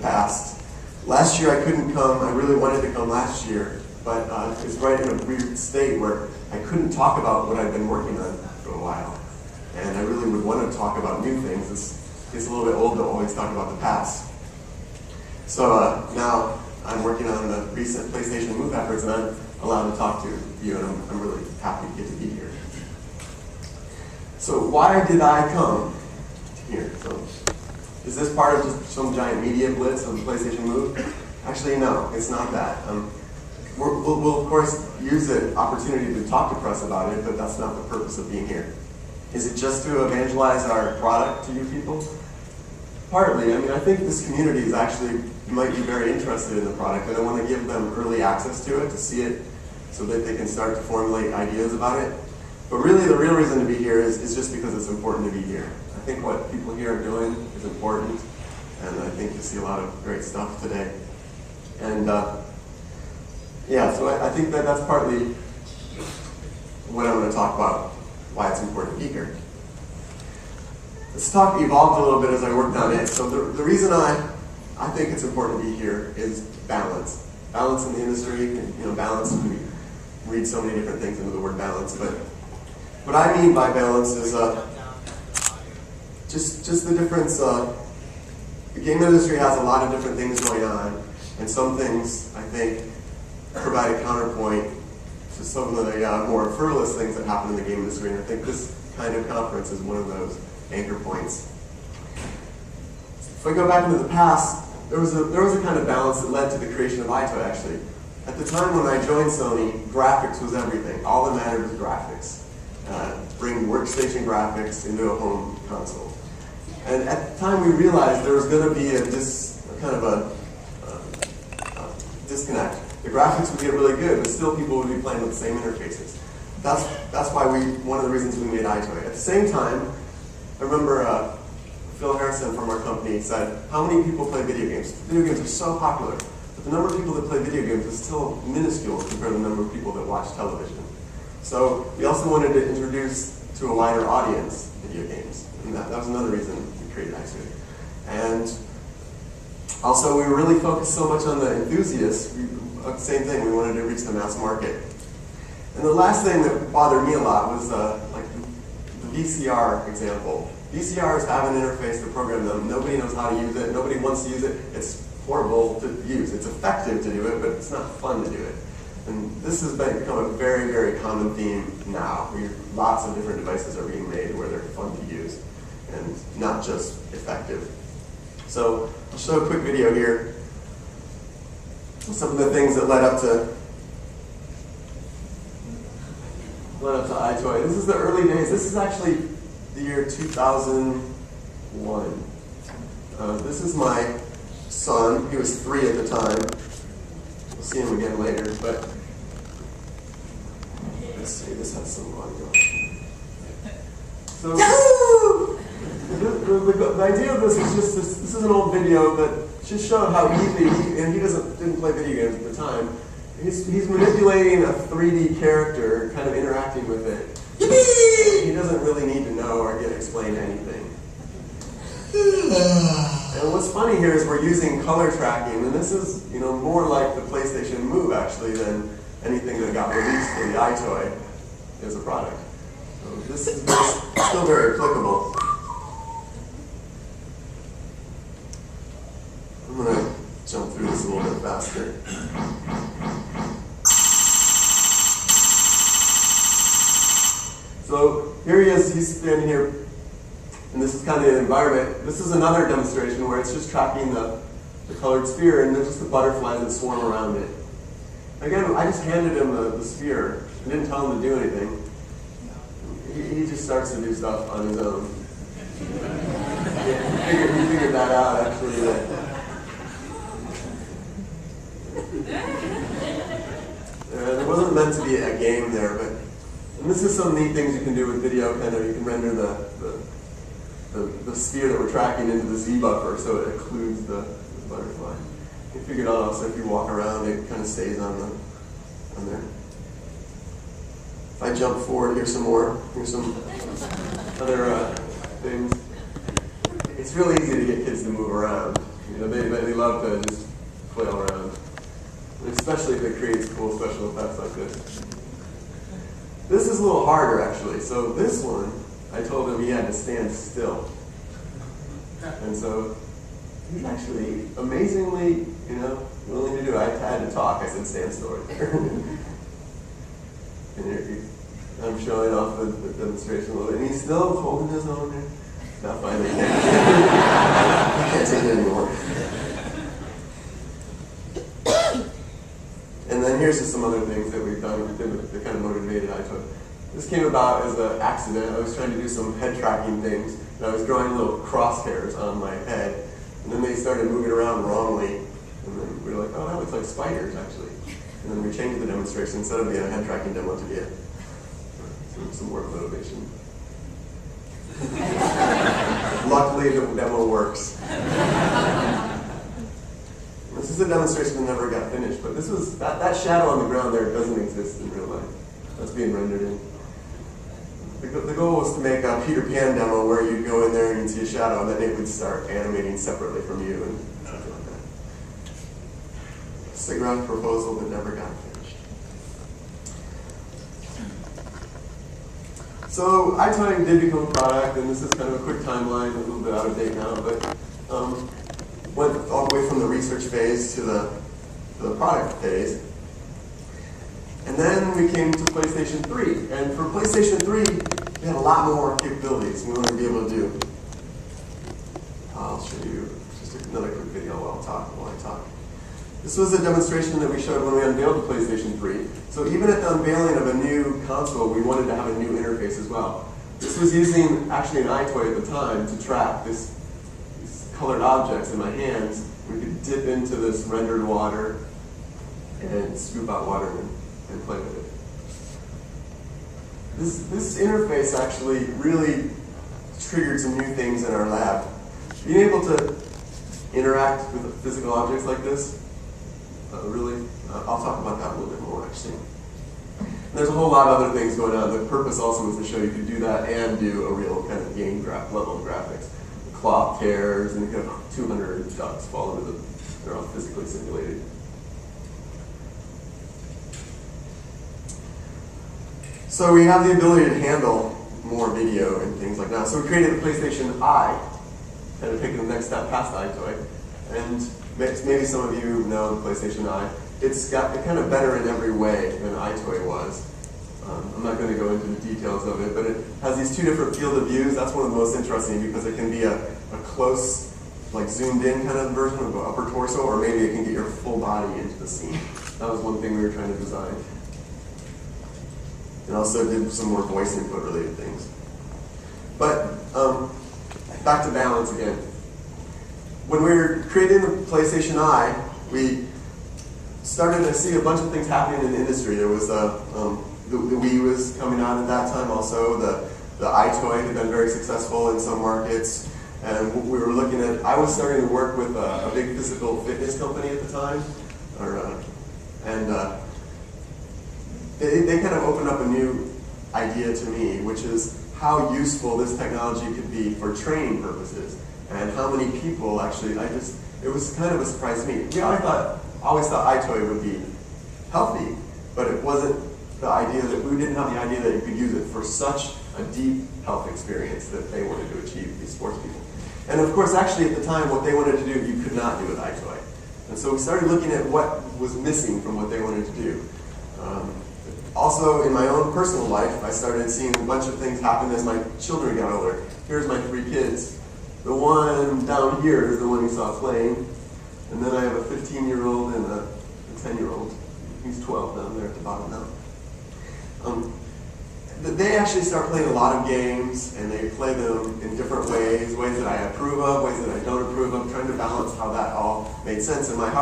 past. Last year I couldn't come. I really wanted to come last year, but it was right in a weird state where I couldn't talk about what I'd been working on for a while. And I really would want to talk about new things. It's a little bit old to always talk about the past. So now I'm working on the recent PlayStation Move efforts, and I'm allowed to talk to you, and I'm really happy to get to be here. So why did I come here? So is this part of just some giant media blitz of the PlayStation Move? Actually, no, it's not that. We'll of course use the opportunity to talk to press about it, but that's not the purpose of being here. Is it just to evangelize our product to you people? Partly. I mean, I think this community is actually might be very interested in the product, and I want to give them early access to it, to see it, so that they can start to formulate ideas about it. But really, the real reason to be here is just because it's important to be here. I think what people here are doing is important, and I think you see a lot of great stuff today. And yeah, so I think that's partly what I'm going to talk about, why it's important to be here. This talk evolved a little bit as I worked on it. So the reason I think it's important to be here is balance. Balance in the industry, and, balance, we read so many different things into the word balance, but what I mean by balance is just the difference. The game industry has a lot of different things going on, and some things, I think, provide a counterpoint to some of the more frivolous things that happen in the game industry, and I think this kind of conference is one of those anchor points. If I go back into the past, there was a kind of balance that led to the creation of EyeToy, actually. At the time when I joined Sony, graphics was everything. All that mattered was graphics. Bring workstation graphics into a home console. And at the time we realized there was going to be a disconnect. The graphics would get really good, but still people would be playing with the same interfaces. That's why one of the reasons we made EyeToy. At the same time, I remember Phil Harrison from our company said, how many people play video games? Video games are so popular, but the number of people that play video games is still minuscule compared to the number of people that watch television. So we also wanted to introduce to a wider audience video games, and that was another reason we created EyeToy. And also we were really focused so much on the enthusiasts. Same thing, we wanted to reach the mass market. And the last thing that bothered me a lot was like the VCR example. VCRs have an interface to program them. Nobody knows how to use it. Nobody wants to use it. It's horrible to use. It's effective to do it, but it's not fun to do it. And this has become a very, very common theme now. Lots of different devices are being made where they're fun to use and not just effective. So I'll show a quick video here. Some of the things that led up to EyeToy. This is the early days. This is actually the year 2001. This is my son. He was 3 at the time. We'll see him again later, but let's see, this has some audio. So the idea of this is just this is an old video that just showed how easy, and he didn't play video games at the time. He's manipulating a 3D character, kind of interacting with it. He doesn't really need to know or get explained anything. And what's funny here is we're using color tracking, and this is more like the PlayStation Move actually than anything that got released for the EyeToy as a product. So this is still very applicable. I'm going to jump through this a little bit faster. So here he is, he's standing here, and this is kind of the environment. This is another demonstration where it's just tracking the colored sphere, and there's just the butterflies that swarm around it. Again, I just handed him the sphere. I didn't tell him to do anything. He just starts to do stuff on his own. He figured that out, actually. There wasn't meant to be a game there, but and this is some neat things you can do with video. Kind of, you can render the sphere that we're tracking into the Z buffer, so it occludes the butterfly. You figured out also if you walk around, it kind of stays on there. If I jump forward, here's some more. Here's some other things. It's really easy to get kids to move around. They love love to just flail around, especially if it creates cool special effects like this. This is a little harder, actually. So this one, I told him he had to stand still. And so he's actually amazingly, willing to do it. I had to talk. I said, stand still right there. And I'm showing off the demonstration a little bit. And he's still holding his own there. Now finally, I can't take it anymore. And then here's just some other things that we've done that kind of motivated EyeToy. This came about as an accident. I was trying to do some head tracking things, and I was drawing little crosshairs on my head, and then they started moving around wrongly, and then we were like, oh, that looks like spiders, actually. And then we changed the demonstration, instead of being a head tracking demo, to be some work motivation. Luckily, the demo works. This is a demonstration that never got finished, but this was that shadow on the ground there doesn't exist in real life. That's being rendered in. The goal was to make a Peter Pan demo where you'd go in there and you'd see a shadow, and then it would start animating separately from you and something like that. It's a grand proposal that never got finished. So EyeToy did become a product, and this is kind of a quick timeline, a little bit out of date now, but went all the way from the research phase to the product phase. And then we came to PlayStation 3. And for PlayStation 3, we had a lot more capabilities we wanted to be able to do. I'll show you just another quick video while I talk. This was a demonstration that we showed when we unveiled the PlayStation 3. So even at the unveiling of a new console, we wanted to have a new interface as well. This was using actually an EyeToy at the time to track these colored objects in my hands. We could dip into this rendered water and scoop out water and play with it. This interface actually really triggered some new things in our lab. Being able to interact with physical objects like this, I'll talk about that a little bit more actually. And there's a whole lot of other things going on. The purpose also was to show you could do that and do a real kind of game level of graphics. Cloth tears, and you have 200 ducks fall into they're all physically simulated. So we have the ability to handle more video and things like that. So we created the PlayStation Eye, kind of taking the next step past EyeToy. And maybe some of you know the PlayStation Eye. It's kind of better in every way than EyeToy was. I'm not going to go into the details of it, but it has these two different field of views. That's one of the most interesting because it can be a close, like zoomed in kind of version of the upper torso, or maybe it can get your full body into the scene. That was one thing we were trying to design. And also did some more voice input related things. But back to balance again. When we were creating the PlayStation Eye, we started to see a bunch of things happening in the industry. There was the Wii was coming out at that time also. The EyeToy had been very successful in some markets. And we were looking at, I was starting to work with a big physical fitness company at the time. They kind of opened up a new idea to me, which is how useful this technology could be for training purposes. And how many people actually, it was kind of a surprise to me. We always thought EyeToy would be healthy, but it wasn't the idea that, we didn't have the idea that you could use it for such a deep health experience that they wanted to achieve, these sports people. And of course, actually at the time, what they wanted to do, you could not do with EyeToy. And so we started looking at what was missing from what they wanted to do. Also, in my own personal life, I started seeing a bunch of things happen as my children got older. Here's my 3 kids. The one down here is the one you saw playing. And then I have a 15-year-old and a 10-year-old. He's 12 down there at the bottom now. They actually start playing a lot of games, and they play them in different ways that I approve of, ways that I don't approve of, trying to balance how that all made sense in my house.